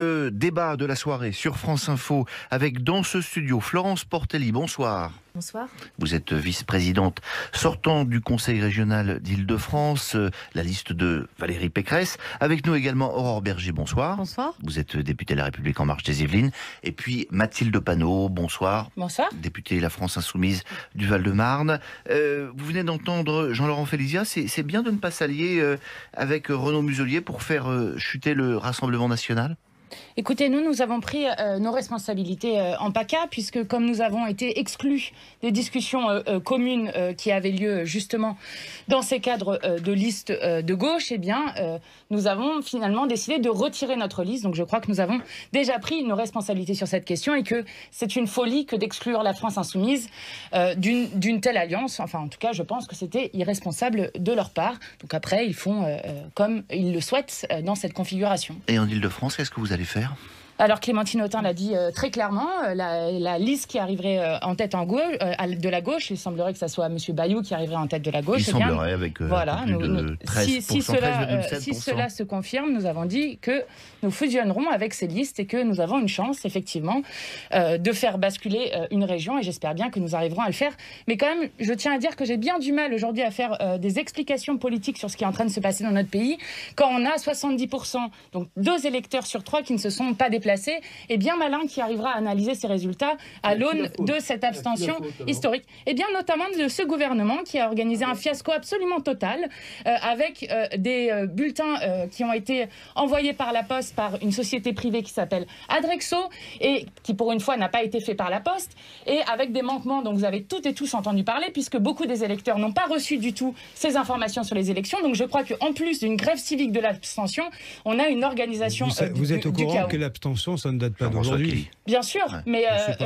Le débat de la soirée sur France Info avec dans ce studio Florence Portelli. Bonsoir. Bonsoir. Vous êtes vice-présidente sortant du Conseil régional d'Île-de-France, la liste de Valérie Pécresse. Avec nous également Aurore Berger, bonsoir. Vous Vous êtes députée de La République En Marche des Yvelines. Et puis Mathilde Panot, bonsoir. Bonsoir. Députée La France Insoumise du Val-de-Marne. Vous venez d'entendre Jean-Laurent Félicia. C'est bien de ne pas s'allier avec Renaud Muselier pour faire chuter le Rassemblement national ? Écoutez, nous avons pris nos responsabilités en PACA, puisque comme nous avons été exclus des discussions communes qui avaient lieu justement dans ces cadres de liste de gauche, eh bien, nous avons finalement décidé de retirer notre liste. Donc je crois que nous avons déjà pris nos responsabilités sur cette question et que c'est une folie que d'exclure la France Insoumise d'une telle alliance. Enfin, en tout cas, je pense que c'était irresponsable de leur part. Donc après, ils font comme ils le souhaitent dans cette configuration. Et en Île-de-France, qu'est-ce que vous allez faire ? Alors Clémentine Autain l'a dit très clairement, la liste qui arriverait en tête de la gauche, il semblerait que ce soit M. Bayou qui arriverait en tête de la gauche. Il semblerait avec voilà, plus de 13%, si cela se confirme, nous avons dit que nous fusionnerons avec ces listes et que nous avons une chance, effectivement, de faire basculer une région et j'espère bien que nous arriverons à le faire. Mais quand même, je tiens à dire que j'ai bien du mal aujourd'hui à faire des explications politiques sur ce qui est en train de se passer dans notre pays quand on a 70%, donc 2 électeurs sur 3 qui ne se sont pas déplacés, et bien malin qui arrivera à analyser ces résultats à l'aune de cette abstention historique. Et bien notamment de ce gouvernement qui a organisé un fiasco absolument total avec des bulletins qui ont été envoyés par la poste par une société privée qui s'appelle Adrexo et qui pour une fois n'a pas été fait par la poste et avec des manquements dont vous avez toutes et tous entendu parler puisque beaucoup des électeurs n'ont pas reçu du tout ces informations sur les élections. Donc je crois qu'en plus d'une grève civique de l'abstention, on a une organisation vous êtes au courant chaos. Que l'abstention, ça ne date pas d'aujourd'hui. Bien sûr, mais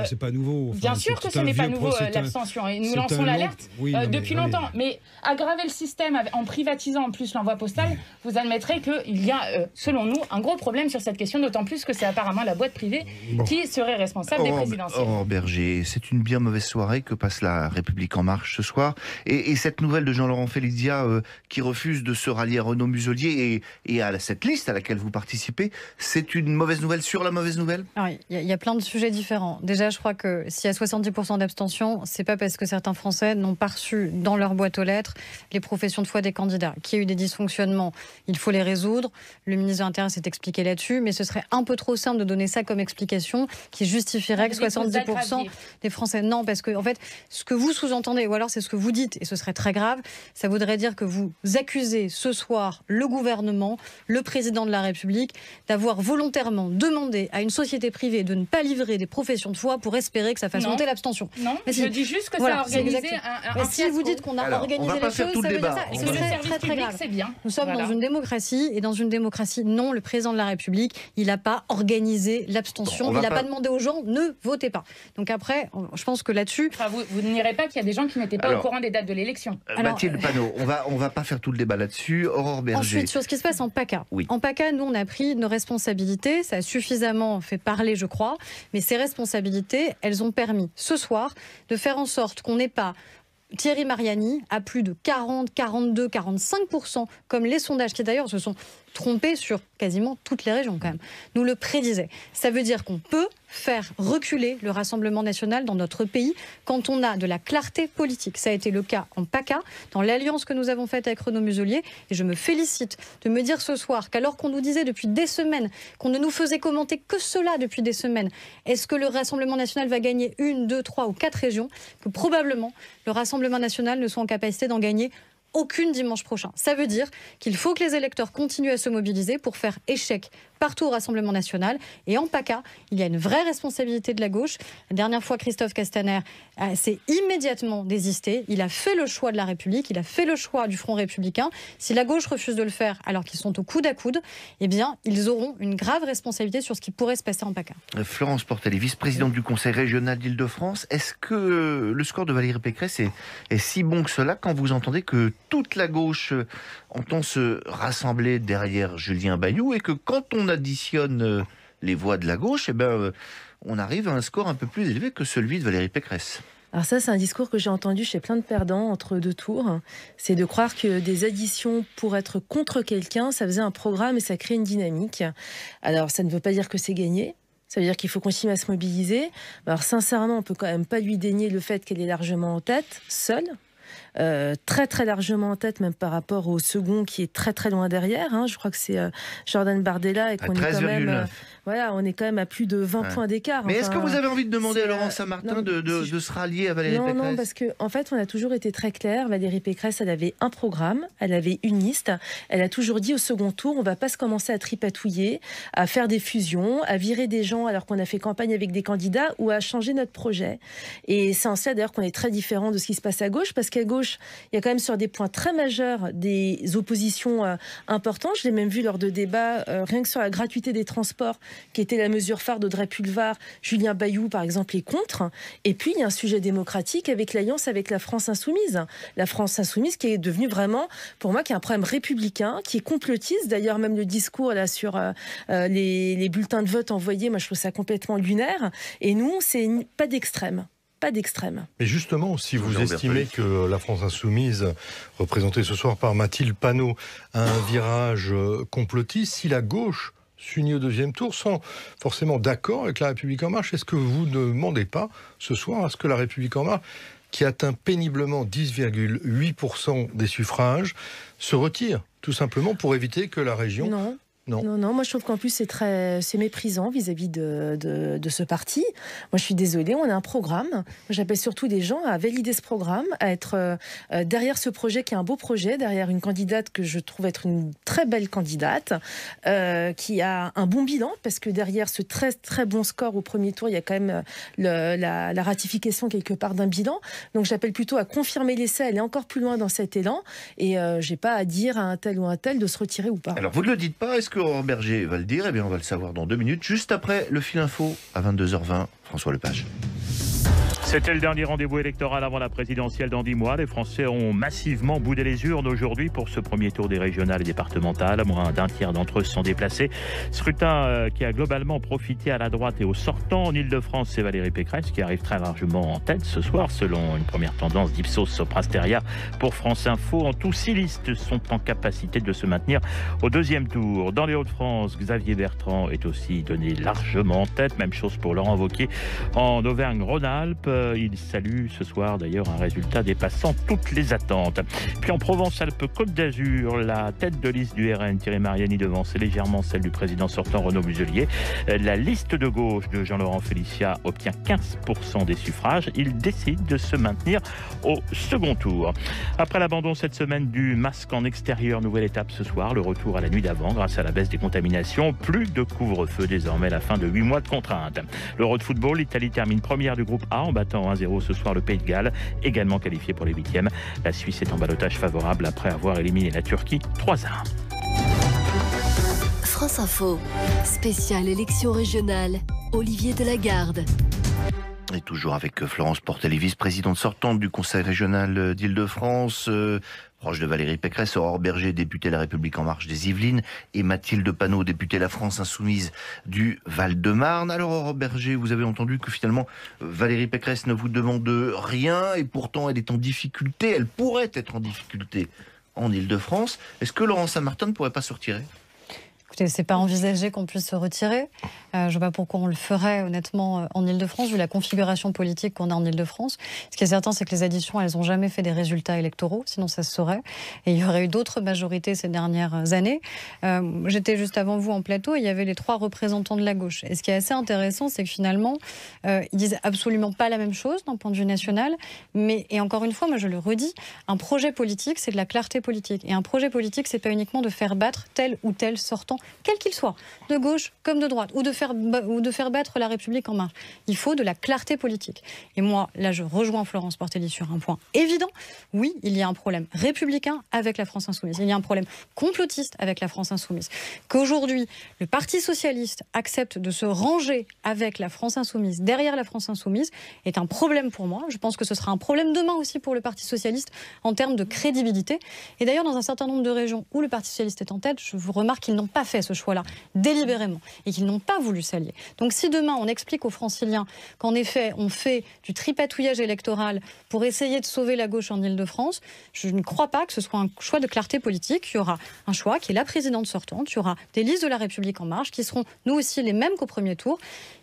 c'est pas nouveau. Enfin, bien sûr que ce n'est pas nouveau l'abstention et nous lançons l'alerte depuis longtemps. Mais aggraver le système en privatisant en plus l'envoi postal, vous admettrez qu'il y a, selon nous, un gros problème sur cette question, d'autant plus que c'est apparemment la boîte privée qui serait responsable des présidentielles. Aurore Berger, c'est une bien mauvaise soirée que passe la République En Marche ce soir. Et cette nouvelle de Jean-Laurent Félicia qui refuse de se rallier à Renaud Muselier et à cette liste à laquelle vous participez, c'est une mauvaise nouvelle sur la mauvaise nouvelle ? Il y a plein de sujets différents. Déjà, je crois que s'il y a 70% d'abstention, c'est pas parce que certains Français n'ont pas reçu dans leur boîte aux lettres les professions de foi des candidats. Qu'il y a eu des dysfonctionnements, il faut les résoudre. Le ministre de l'Intérieur s'est expliqué là-dessus, mais ce serait un peu trop simple de donner ça comme explication qui justifierait que 70% des Français... Non, parce que en fait, ce que vous sous-entendez, ou alors c'est ce que vous dites, et ce serait très grave, ça voudrait dire que vous accusez ce soir le gouvernement, le président de la République, d'avoir volontairement demandé à une société privée de ne pas livrer des professions de foi pour espérer que ça fasse monter l'abstention. Non, mais je dis juste que ça a organisé un si vous dites qu'on a organisé les choses, ça veut dire ça. Ce serait très très grave. Nous sommes dans une démocratie, et dans une démocratie, non, le président de la République, il n'a pas organisé l'abstention, il n'a pas demandé aux gens, ne votez pas. Donc après, je pense que là-dessus... Enfin, vous ne nierez pas qu'il y a des gens qui n'étaient pas au courant des dates de l'élection. Mathilde Panot, on va pas faire tout le débat là-dessus. Aurore Berger. Ensuite, sur ce qui se passe en PACA. Oui. En PACA, nous, on a pris nos responsabilités, ça a suffisamment fait parler, je crois, mais ces responsabilités, elles ont permis ce soir de faire en sorte qu'on n'ait pas Thierry Mariani à plus de 40, 42, 45%, comme les sondages qui d'ailleurs se sont trompés sur quasiment toutes les régions quand même, nous le prédisaient. Ça veut dire qu'on peut faire reculer le Rassemblement national dans notre pays quand on a de la clarté politique. Ça a été le cas en PACA, dans l'alliance que nous avons faite avec Renaud Muselier, et je me félicite de me dire ce soir qu'alors qu'on nous disait depuis des semaines, qu'on ne nous faisait commenter que cela depuis des semaines, est-ce que le Rassemblement national va gagner 1, 2, 3 ou 4 régions, que probablement le Rassemblement national ne soit en capacité d'en gagner aucune dimanche prochain. Ça veut dire qu'il faut que les électeurs continuent à se mobiliser pour faire échec partout au Rassemblement national. Et en PACA, il y a une vraie responsabilité de la gauche. La dernière fois, Christophe Castaner s'est immédiatement désisté. Il a fait le choix de la République, il a fait le choix du Front républicain. Si la gauche refuse de le faire alors qu'ils sont au coude à coude, eh bien, ils auront une grave responsabilité sur ce qui pourrait se passer en PACA. Florence Portelli, vice-présidente du Conseil régional d'Île-de-France, est-ce que le score de Valérie Pécresse est si bon que cela quand vous entendez que toute la gauche entend se rassembler derrière Julien Bayou et que quand on additionne les voix de la gauche, on arrive à un score un peu plus élevé que celui de Valérie Pécresse? Alors ça, c'est un discours que j'ai entendu chez plein de perdants entre deux tours. C'est de croire que des additions pour être contre quelqu'un, ça faisait un programme et ça crée une dynamique. Alors ça ne veut pas dire que c'est gagné. Ça veut dire qu'il faut continuer à se mobiliser. Alors sincèrement, on peut quand même pas lui dénier le fait qu'elle est largement en tête, seule. Très très largement en tête, même par rapport au second qui est très très loin derrière. Je crois que c'est Jordan Bardella et qu'on est quand même, on est quand même à plus de 20 points d'écart. Mais est-ce que vous avez envie de demander à Laurent Saint-Martin de se rallier à Valérie Pécresse? Non, parce qu'en fait, on a toujours été très clair. Valérie Pécresse, elle avait un programme, elle avait une liste. Elle a toujours dit au second tour, on ne va pas se commencer à tripatouiller, à faire des fusions, à virer des gens alors qu'on a fait campagne avec des candidats ou à changer notre projet. Et c'est en cela d'ailleurs qu'on est très différent de ce qui se passe à gauche, parce qu'à gauche, il y a quand même sur des points très majeurs des oppositions importantes. Je l'ai même vu lors de débats, rien que sur la gratuité des transports, qui était la mesure phare d'Audrey Pulvar. Julien Bayou, par exemple, est contre. Et puis, il y a un sujet démocratique avec l'alliance avec la France Insoumise. La France Insoumise qui est devenue vraiment, pour moi, qui est un problème républicain, qui est complotiste. D'ailleurs, même le discours là sur les bulletins de vote envoyés, moi, je trouve ça complètement lunaire. Et nous, c'est pas d'extrême. D'extrême. Mais justement, si vous estimez que la France Insoumise, représentée ce soir par Mathilde Panot, a un virage complotiste, si la gauche s'unit au deuxième tour sans forcément d'accord avec la République En Marche, est-ce que vous ne demandez pas ce soir à ce que la République En Marche, qui atteint péniblement 10,8% des suffrages, se retire, tout simplement pour éviter que la région... Non, moi je trouve qu'en plus c'est méprisant vis-à-vis de ce parti. Moi je suis désolée, on a un programme. Moi, j'appelle surtout des gens à valider ce programme, à être derrière ce projet qui est un beau projet, derrière une candidate que je trouve être une très belle candidate, qui a un bon bilan, parce que derrière ce très très bon score au premier tour, il y a quand même la ratification quelque part d'un bilan. Donc j'appelle plutôt à confirmer l'essai, aller encore plus loin dans cet élan, et j'ai pas à dire à un tel ou un tel de se retirer ou pas. Alors vous ne le dites pas, est-ce que Aurore Berger va le dire? Eh bien, on va le savoir dans 2 minutes, juste après le fil info à 22h20. François Lepage. C'était le dernier rendez-vous électoral avant la présidentielle dans 10 mois. Les Français ont massivement boudé les urnes aujourd'hui pour ce premier tour des régionales et départementales. Moins d'un tiers d'entre eux se sont déplacés. Scrutin qui a globalement profité à la droite et aux sortants. En Ile-de-France, c'est Valérie Pécresse qui arrive très largement en tête ce soir, selon une première tendance d'Ipsos Soprasteria pour France Info. En tout, 6 listes sont en capacité de se maintenir au deuxième tour. Dans les Hauts-de-France, Xavier Bertrand est aussi donné largement en tête. Même chose pour Laurent Wauquiez en Auvergne-Rhône-Alpes. Il salue ce soir d'ailleurs un résultat dépassant toutes les attentes. Puis en Provence-Alpes-Côte d'Azur, la tête de liste du RN, Thierry Mariani, devance légèrement celle du président sortant Renaud Muselier. La liste de gauche de Jean-Laurent Félicia obtient 15% des suffrages. Il décide de se maintenir au second tour. Après l'abandon cette semaine du masque en extérieur, nouvelle étape ce soir, le retour à la nuit d'avant grâce à la baisse des contaminations. Plus de couvre-feu désormais, la fin de 8 mois de contrainte. L'Euro de football, l'Italie termine première du groupe A en battant 1-0 ce soir le Pays de Galles, également qualifié pour les 8e. La Suisse est en ballottage favorable après avoir éliminé la Turquie 3-1. France Info, spéciale élection régionale, Olivier Delagarde. Et toujours avec Florence Portel, vice-présidente sortante du Conseil régional d'Île-de-France, proche de Valérie Pécresse, Aurore Berger, députée La République En Marche des Yvelines, et Mathilde Panot, députée La France Insoumise du Val-de-Marne. Alors Aurore Berger, vous avez entendu que finalement Valérie Pécresse ne vous demande rien, et pourtant elle est en difficulté, elle pourrait être en difficulté en Île-de-France. Est-ce que Laurent Saint-Martin ne pourrait pas se retirer ? Écoutez, c'est pas envisagé qu'on puisse se retirer. Je vois pas pourquoi on le ferait, honnêtement, en Ile-de-France, vu la configuration politique qu'on a en Ile-de-France. Ce qui est certain, c'est que les additions, elles n'ont jamais fait des résultats électoraux, sinon ça se saurait. Et il y aurait eu d'autres majorités ces dernières années. J'étais juste avant vous en plateau, et il y avait les 3 représentants de la gauche. Et ce qui est assez intéressant, c'est que finalement, ils disent absolument pas la même chose d'un point de vue national. Mais, et encore une fois, moi je le redis, un projet politique, c'est de la clarté politique. Et un projet politique, c'est pas uniquement de faire battre tel ou tel sortant, quel qu'il soit, de gauche comme de droite, ou de faire battre la République En Marche. Il faut de la clarté politique. Et moi, là, je rejoins Florence Portelli sur un point évident. Oui, il y a un problème républicain avec la France Insoumise. Il y a un problème complotiste avec la France Insoumise. Qu'aujourd'hui, le Parti Socialiste accepte de se ranger avec la France Insoumise, derrière la France Insoumise, est un problème pour moi. Je pense que ce sera un problème demain aussi pour le Parti Socialiste en termes de crédibilité. Et d'ailleurs, dans un certain nombre de régions où le Parti Socialiste est en tête, je vous remarque qu'ils n'ont pas fait fait ce choix-là, délibérément, et qu'ils n'ont pas voulu s'allier. Donc si demain on explique aux Franciliens qu'en effet on fait du tripatouillage électoral pour essayer de sauver la gauche en Ile-de-France, je ne crois pas que ce soit un choix de clarté politique. Il y aura un choix qui est la présidente sortante, il y aura des listes de La République En Marche qui seront nous aussi les mêmes qu'au premier tour.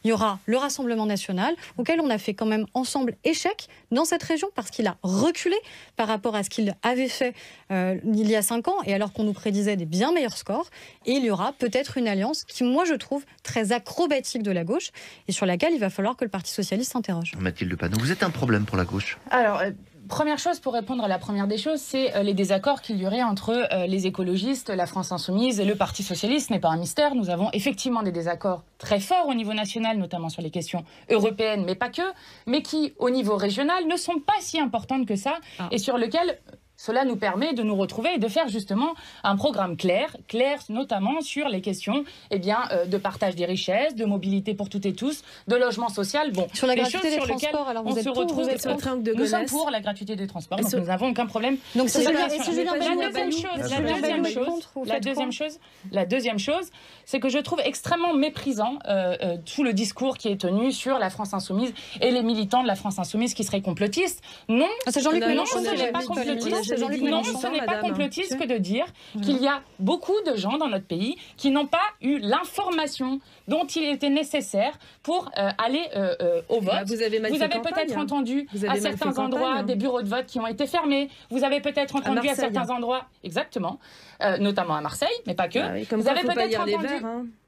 Il y aura le Rassemblement national auquel on a fait quand même ensemble échec dans cette région parce qu'il a reculé par rapport à ce qu'il avait fait il y a 5 ans et alors qu'on nous prédisait des bien meilleurs scores. Et il y aura peut-être une alliance qui, moi, je trouve très acrobatique de la gauche et sur laquelle il va falloir que le Parti socialiste s'interroge. Mathilde Panot, vous êtes un problème pour la gauche? Alors, première chose, pour répondre à la première des choses, c'est les désaccords qu'il y aurait entre les écologistes, la France Insoumise et le Parti Socialiste. Ce n'est pas un mystère. Nous avons effectivement des désaccords très forts au niveau national, notamment sur les questions européennes, mais pas que, mais qui, au niveau régional, ne sont pas si importantes que ça et sur lesquelles cela nous permet de nous retrouver et de faire justement un programme clair notamment sur les questions de partage des richesses, de mobilité pour toutes et tous, de logement social. Bon, sur la gratuité des transports, alors vous êtes pour, nous sommes pour la gratuité des transports, donc nous n'avons aucun problème. Donc c'est la deuxième chose, c'est que je trouve extrêmement méprisant tout le discours qui est tenu sur la France Insoumise et les militants de la France Insoumise qui seraient complotistes. Non, c'est Jean-Luc Mélenchon, ce n'est pas complotiste. Non, ce n'est pas complotiste que de dire qu'il y a beaucoup de gens dans notre pays qui n'ont pas eu l'information dont il était nécessaire pour aller au vote. Vous avez peut-être entendu à certains endroits des bureaux de vote qui ont été fermés. Vous avez peut-être entendu à certains endroits, exactement, notamment à Marseille, mais pas que. Vous avez peut-être entendu...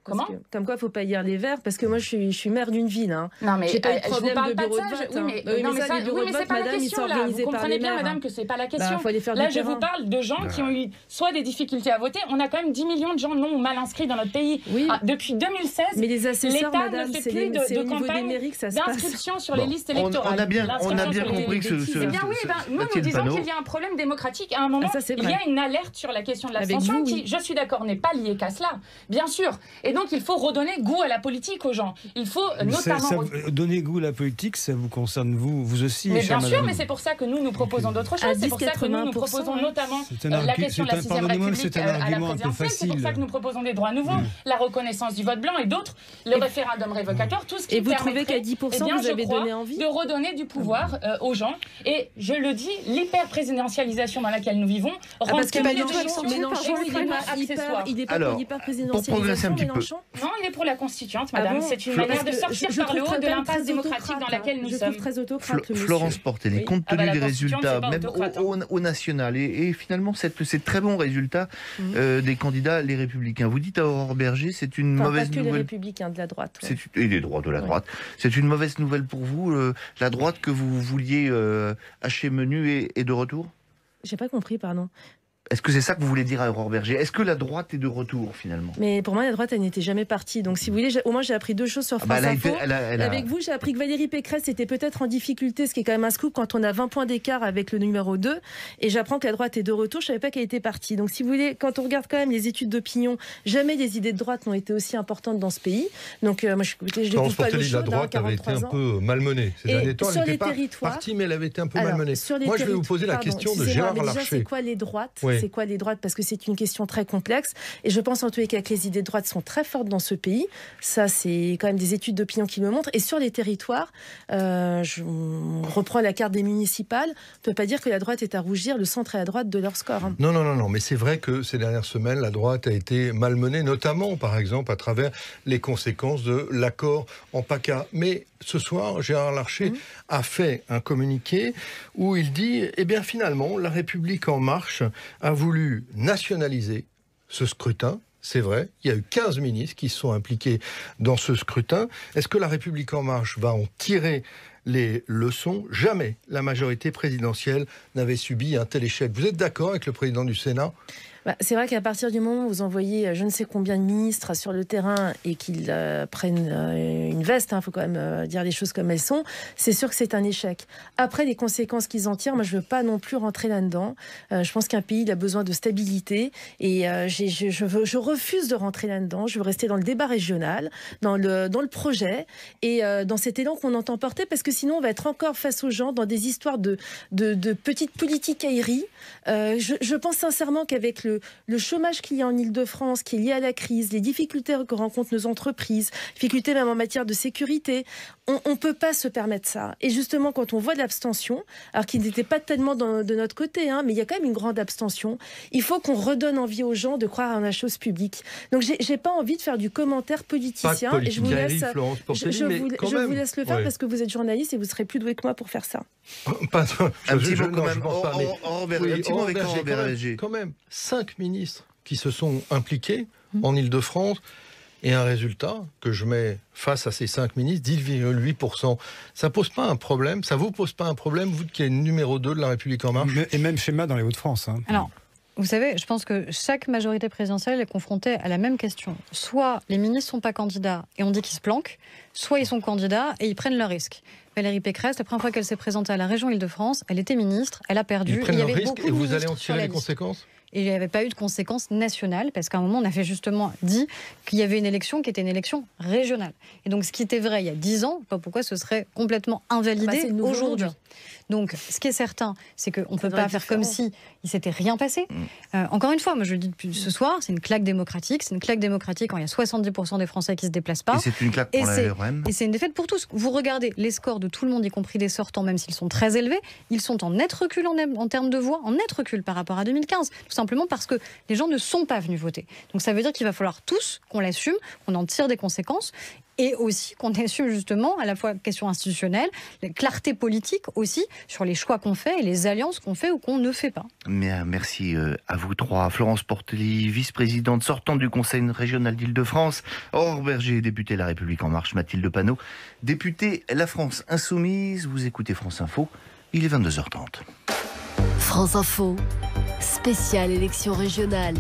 Comment ? Comme quoi, il ne faut pas lire les verts, parce que moi, je suis maire d'une ville. Non, mais j'ai pas eu de problème de bureau de vote. Oui, mais ça, les bureaux de vote, madame, ils sont organisés par les maires. Vous comprenez bien, madame, que ce n'est pas la question. Là, je vous parle de gens qui ont eu soit des difficultés à voter. On a quand même 10 millions de gens non ou mal inscrits dans notre pays. Oui. Depuis 2016, mais les assesseurs, l'État madame, ne fait plus de campagne d'inscription sur les listes électorales. On a bien compris que Eh bien oui, nous disons qu'il y a un problème démocratique. À un moment, il y a une alerte sur la question de l'abstention qui, je suis d'accord, n'est pas liée qu'à cela, bien sûr. Et donc, il faut redonner goût à la politique aux gens. Il faut notamment... Donner goût à la politique, ça vous concerne vous aussi, mais bien sûr, madame. mais c'est pour ça que nous proposons d'autres choses. C'est pour ça que nous proposons notamment la question de la 6e République à la présidentielle. C'est pour ça que nous proposons des droits nouveaux, la reconnaissance du vote blanc et d'autres, le référendum révocatoire, tout ce qui permettrait, vous trouvez qu'à 10%, vous avez donné envie de redonner du pouvoir aux gens. Et je le dis, l'hyper-présidentialisation dans laquelle nous vivons rend parce que Mélenchon, il n'est pas pour l'hyper-présidentialisation, Mélenchon. Non, il est pour la constituante, madame. C'est une manière de sortir par le haut de l'impasse démocratique dans laquelle nous sommes. Très autocrate, Florence Portelli, compte tenu des résultats, même au national, et finalement ces très bons résultats des candidats les Républicains. Vous dites à Aurore Berger, c'est une mauvaise nouvelle. Les Républicains de la droite. Et les droits de la droite. C'est une mauvaise nouvelle pour vous, la droite que vous vouliez hacher menu est de retour? J'ai pas compris, pardon. Est-ce que c'est ça que vous voulez dire à Aurore Berger? Est-ce que la droite est de retour, finalement? Mais pour moi, la droite, elle n'était jamais partie. Donc, si vous voulez, au moins, j'ai appris 2 choses sur France Info. Avec vous, j'ai appris que Valérie Pécresse était peut-être en difficulté, ce qui est quand même un scoop quand on a 20 points d'écart avec le numéro 2. Et j'apprends que la droite est de retour. Je ne savais pas qu'elle était partie. Donc, si vous voulez, quand on regarde quand même les études d'opinion, jamais les idées de droite n'ont été aussi importantes dans ce pays. Donc, moi, je découvre pas le chaud. La droite avait été un peu malmenée ces derniers temps. Elle n'était pas partie, mais elle avait été un peu malmenée. Moi, je vais vous poser la question de Gérard Larcher. C'est quoi les droites? C'est quoi les droites? Parce que c'est une question très complexe. Et je pense en tous les cas que les idées de droite sont très fortes dans ce pays. Ça, c'est quand même des études d'opinion qui me montrent. Et sur les territoires, je reprends la carte des municipales, on ne peut pas dire que la droite est à rougir, le centre est à droite de leur score. Hein. Non. Mais c'est vrai que ces dernières semaines, la droite a été malmenée, notamment, par exemple, à travers les conséquences de l'accord en PACA. Mais ce soir, Gérard Larcher a fait un communiqué où il dit, eh bien finalement, La République En Marche a voulu nationaliser ce scrutin. C'est vrai, il y a eu 15 ministres qui se sont impliqués dans ce scrutin. Est-ce que La République En Marche va en tirer les leçons? Jamais la majorité présidentielle n'avait subi un tel échec. Vous êtes d'accord avec le président du Sénat ? C'est vrai qu'à partir du moment où vous envoyez je ne sais combien de ministres sur le terrain et qu'ils prennent une veste, il faut quand même dire les choses comme elles sont, c'est sûr que c'est un échec. Après, les conséquences qu'ils en tirent, moi je ne veux pas non plus rentrer là-dedans. Je pense qu'un pays il a besoin de stabilité et je refuse de rentrer là-dedans. Je veux rester dans le débat régional, dans le projet et dans cet élan qu'on entend porter, parce que sinon on va être encore face aux gens dans des histoires de petites politiques aériennes. Je pense sincèrement qu'avec le chômage qu'il y a en Ile-de-France, qui est lié à la crise, les difficultés que rencontrent nos entreprises, difficultés même en matière de sécurité, on ne peut pas se permettre ça. Et justement, quand on voit de l'abstention, alors qu'il n'était pas tellement de notre côté, mais il y a quand même une grande abstention, il faut qu'on redonne envie aux gens de croire en la chose publique. Donc, j'ai pas envie de faire du commentaire politicien. Et je vous laisse, je vous laisse le faire parce que vous êtes journaliste et vous serez plus doué que moi pour faire ça. Un petit mot quand même. Quand même, 5 ministres qui se sont impliqués en Ile-de-France et un résultat que je mets face à ces 5 ministres, 10,8%. Ça pose pas un problème? Ça vous pose pas un problème, vous qui êtes numéro 2 de La République En Marche? Et même schéma dans les Hauts-de-France. Alors, vous savez, je pense que chaque majorité présidentielle est confrontée à la même question. Soit les ministres ne sont pas candidats et on dit qu'ils se planquent, soit ils sont candidats et ils prennent le risque. Valérie Pécresse, la première fois qu'elle s'est présentée à la région Île-de-France, elle était ministre, elle a perdu. Ils prennent le risque et vous allez en tirer les conséquences? Et il n'y avait pas eu de conséquences nationales, parce qu'à un moment, on avait justement dit qu'il y avait une élection qui était une élection régionale. Et donc, ce qui était vrai il y a 10 ans, pas pourquoi ce serait complètement invalidé aujourd'hui. Donc, ce qui est certain, c'est qu'on ne peut pas faire comme si il ne s'était rien passé. Encore une fois, moi je le dis depuis ce soir, c'est une claque démocratique. C'est une claque démocratique quand il y a 70% des Français qui ne se déplacent pas. Et c'est une claque pour la REM. Et c'est une défaite pour tous. Vous regardez les scores de tout le monde, y compris des sortants, même s'ils sont très élevés, ils sont en net recul en termes de voix, en net recul par rapport à 2015. Tout simplement parce que les gens ne sont pas venus voter. Donc ça veut dire qu'il va falloir tous qu'on l'assume, qu'on en tire des conséquences. Et aussi qu'on assume justement à la fois question institutionnelle, la clarté politique aussi sur les choix qu'on fait et les alliances qu'on fait ou qu'on ne fait pas. Merci à vous trois. Florence Portelli, vice-présidente sortante du Conseil régional d'Île-de-France. Aurore Berger, députée La République En Marche. Mathilde Panot, députée La France Insoumise. Vous écoutez France Info, il est 22h30. France Info, spéciale élection régionale.